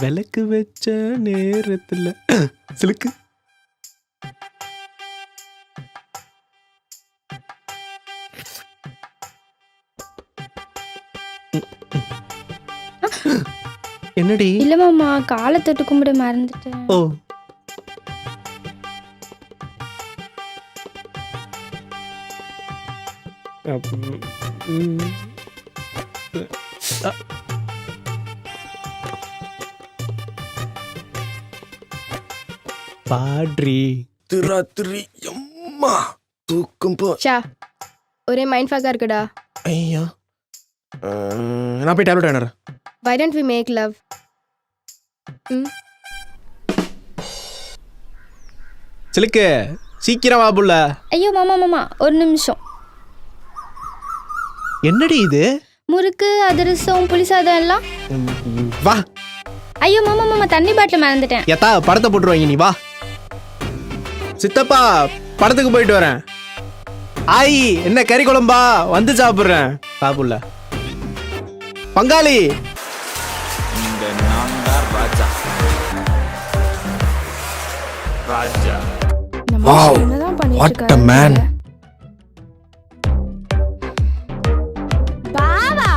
விளக்கு வச்ச நேரத்துல சிலுக்கு. என்னடி? இல்ல மாமா, காலை தொட்டு கும்பிட மறந்துட்டேன். ஓ, பாட்ரி. ராத்திரி அம்மா தூக்கம் போ. ஷா, ஒரே மைண்ட் ஃபாக்கா இருக்குடா. ஐயா நான் போய் tablet வேணறேன். Why don't we make love? சிலுக்கு சீக்கிரம் வா புள்ள. ஐயோ மாமா மாமா, ஒரு நிமிஷம். என்னடி இது? முறுக்கு, அதிரசம், புளிசாதம் எல்லாம். வா. ஐயோ மாமா மாமா, தண்ணி பாட்டில் மறந்துட்டேன். ஏத்தா படத்தை போட்டுருவாங்க, நீ வா. சித்தப்பா படத்துக்கு போயிட்டு வரேன். ஆயி என்ன கறி குழம்பா? வந்து சாப்பிடுறேன். சாப்பிடல பங்காளி. Wow, what a man. Bava,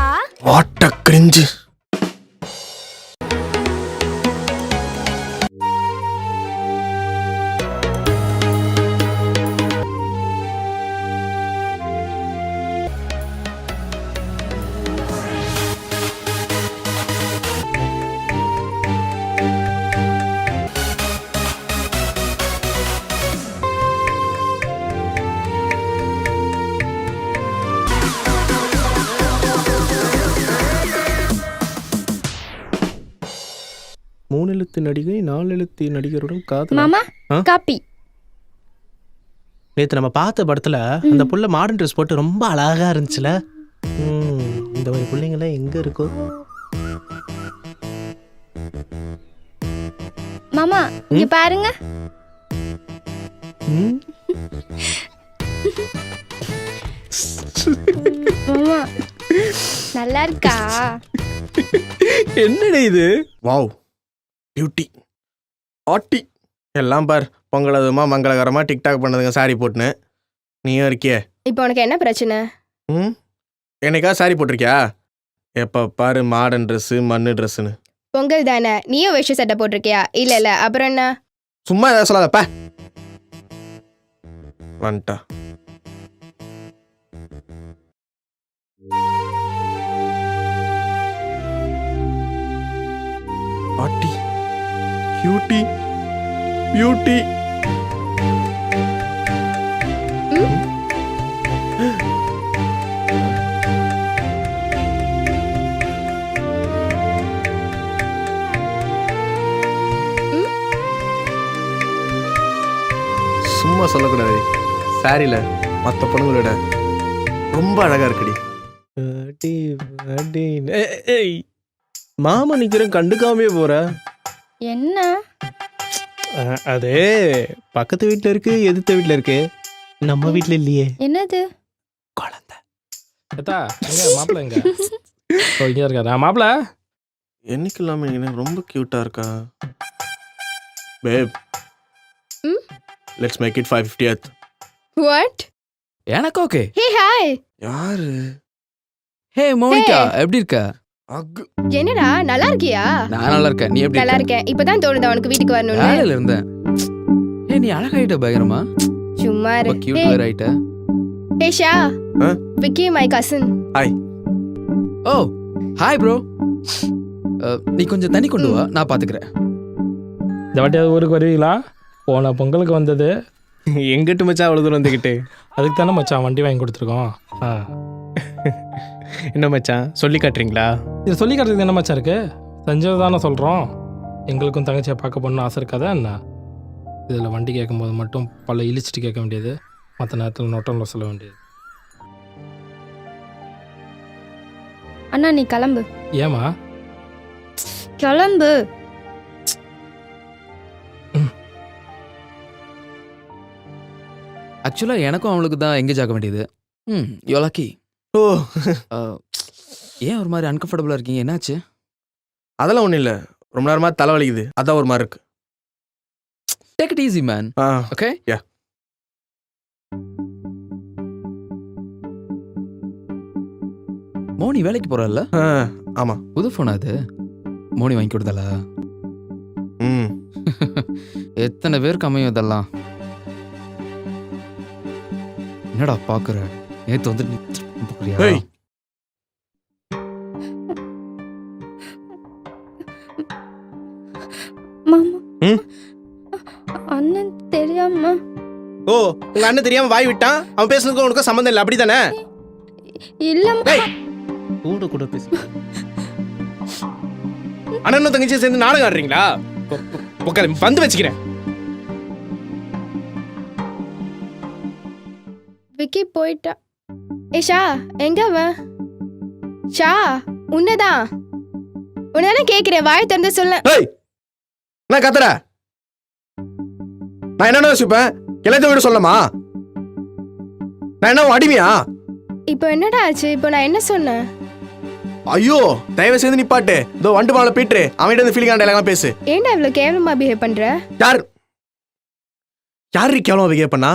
What a cringe. மூணு எழுத்து நடிகை 4 எழுத்து நடிகருடன் காதல். மாமா, காப்பி. நேத்து நம்ம பார்த்த படத்துல அந்த புள்ள மாடர்ன் ட்ரெஸ் போட்டு ரொம்ப அழகா இருந்துச்சுல. இந்த மாதிரி பிள்ளைங்களாம் எங்க இருக்கோ? மாமா இங்க பாருங்க. மாமா நல்லா இருக்கா? என்னடா இது? வாவ், பியூட்டி, ஆட்டி எல்லாம் பார். பொங்கலதுமா மங்களகரமா டிக்டாக் பண்ணதுங்க சாரி போட்டுன்னு. நீயும் இருக்கியே. இப்போ உனக்கு என்ன பிரச்சனை? என்னைக்கா சாரி போட்டிருக்கியா? எப்போ பாரு மாடர்ன் ட்ரெஸ்ஸு மண்ணு ட்ரெஸ்ஸுன்னு. பொங்கல் தானே, நீயும் வேஷ்டி சட்டை போட்டிருக்கியா? இல்ல இல்ல, அப்புறம் என்ன? சும்மா எதாவது சொல்லாதப்ப. வந்துட்டா. ஆட்டி, கியூட்டி, பியூட்டி. சும்மா சொல்லக்கூடாது. சாரியில மற்ற பொண்ணுங்களோட ரொம்ப அழகா இருக்குடி. மாமா நிக்கிறேன் கண்டுக்காமே போற. என்ன? அதே பக்கத்து வீட்டுல இருக்கு, எதிர்த்த வீட்டுல இருக்கு, நம்ம வீட்டுல இல்லையே. என்னது? குழந்தை. மாப்பிள்ள எங்க? இங்க இருக்காரா மாப்பிள்ள? என்னைக்கு இல்லாம எனக்கு ரொம்ப கியூட்டா இருக்கா. Babe, let's make it 550th. What? எனக்கு ஓகே. Hey, hi. யாரு? ஹே மோனிகா, எப்படி இருக்க? அக்கு என்னடா நல்லா இருக்கியா? நான் நல்லா இருக்கேன். நீ எப்படி நல்லா இருக்க? இருக்கேன். இப்பதான் தோணுதா உனக்கு வீட்டுக்கு வரணும்னு? வேலையில இருந்தேன். ஹே நீ அழகாயிட்ட பயங்கரமா. சும்மா இரு. ரொம்ப கியூட் வேற ஆயிட்ட. Hey Shah. Huh? Vicky, my cousin. Hi. Oh hi bro. நீ கொஞ்சம் தண்ணி கொண்டு வா, நான் பாத்துக்கிறேன். இந்த வாட்டியாவது ஊருக்கு வருவீங்களா? போன பொங்கலுக்கு வந்தது. எங்கிட்டு மச்சான் அவ்வளோ தூரம் வந்துக்கிட்டு? அதுக்கு தானே மச்சான் வண்டி வாங்கி கொடுத்துருக்கோம். என்ன மச்சான் சொல்லி காட்டுறீங்களா? இது சொல்லி காட்டுறதுக்கு என்ன மச்சான் இருக்கு? செஞ்சது தானே சொல்கிறோம். எங்களுக்கும் தங்கச்சியை பார்க்க போகணுன்னு ஆசை இருக்காதா என்ன? இதில் வண்டி கேட்கும்போது மட்டும் பல இழிச்சிட்டு கேட்க வேண்டியது, மற்ற நேரத்தில் நோட்டம்ல சொல்ல வேண்டியது. அண்ணா நீ கிளம்பு. ஏமா? கிளம்பு. ஆக்சுவலாக எனக்கும் அவளுக்கு தான் எங்கேஜ் ஆக வேண்டியது. You lucky. ஓ, ஏன் ஒரு மாதிரி அன்கம்ஃபர்டபுளாக இருக்கீங்க? என்னாச்சு? அதெல்லாம் ஒன்றும் இல்லை. ரொம்ப நேரமா தலைவலிக்குது, அதான் ஒரு மாதிரி இருக்கு. Take it easy man. Okay Yeah. Moni வேலைக்கு போறல்ல? ஆமா. புது ஃபோன் அது மோனி வாங்கி கொடுத்தல. ம். எத்தனை பேருக்கு அமையும் இதெல்லாம்? என்னடா பாக்குற? நேத்து வந்து நீ பாக்குறியா? ஏய். மாமா ம்? அண்ணன் தெரியாம ஓ, உங்க அண்ணன் தெரியாம வாய் விட்டான். அவன் பேசுனதுக்கு உனக்கு சம்மந்தம் இல்லை, அப்படிதானே? இல்லம்மா. கூட கூட பேசி அண்ணனும் தங்கச்சியும் சேர்ந்து நாடகம் ஆடுறீங்களா? உட்காரு, வந்து வச்சுக்கிறேன். விக்கி போயிட்டா. ஏ ஷா, எங்க அவன்? ஷா, உன்னதான் உன்னதானே கேட்கிறேன், வாய் திறந்து சொல்ல. ஏய், நான் கத்துற, நான் என்ன யோசிப்பேன்? எல்லாத்தையும் விட சொல்லமா? நான் என்ன உன் அடிமையா? இப்போ என்னடா ஆச்சு? இப்போ நான் என்ன சொன்னேன்? ஐயோ, தயவு செய்து நிப்பாட்டு. இதோ வண்டு மாலை பீட்ரு, அவன்கிட்ட இந்த ஃபீலிங் எல்லாம் பேசு. ஏன்டா இவ்வளவு கேவலமா பிஹேவ் பண்ற? யாரு கேவலமா பிஹேவ் பண்ணா?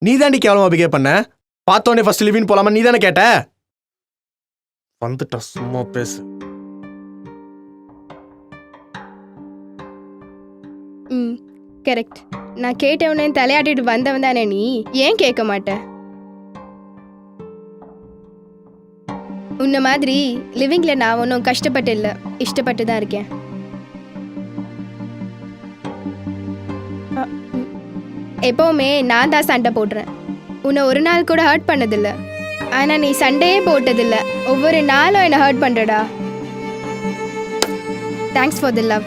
நீ தாண்டி கேவலமா பிஹேவ் பண்ண. பார்த்தோன்னே ஃபர்ஸ்ட் லிவின் போலாமா நீ தானே கேட்ட? வந்துட்டா, சும்மா பேசு. ம், கரெக்ட். நான் கேட்டவனே தலையாட்டிட்டு வந்தவன் தானே நீ. ஏன் கேட்க மாட்டேன்? உன்ன மாதிரி லிவிங்ல நான் ஒன்றும் கஷ்டப்பட்டு இல்லை, இஷ்டப்பட்டு தான் இருக்கேன். எப்பவுமே நான் தான் சண்டை போடுறேன். உன்னை ஒரு நாள் கூட ஹர்ட் பண்ணதில்ல. ஆனா நீ சண்டையே போட்டதில்ல. ஒவ்வொரு நாளும் என்னை ஹர்ட் பண்றடா. Thanks for the love.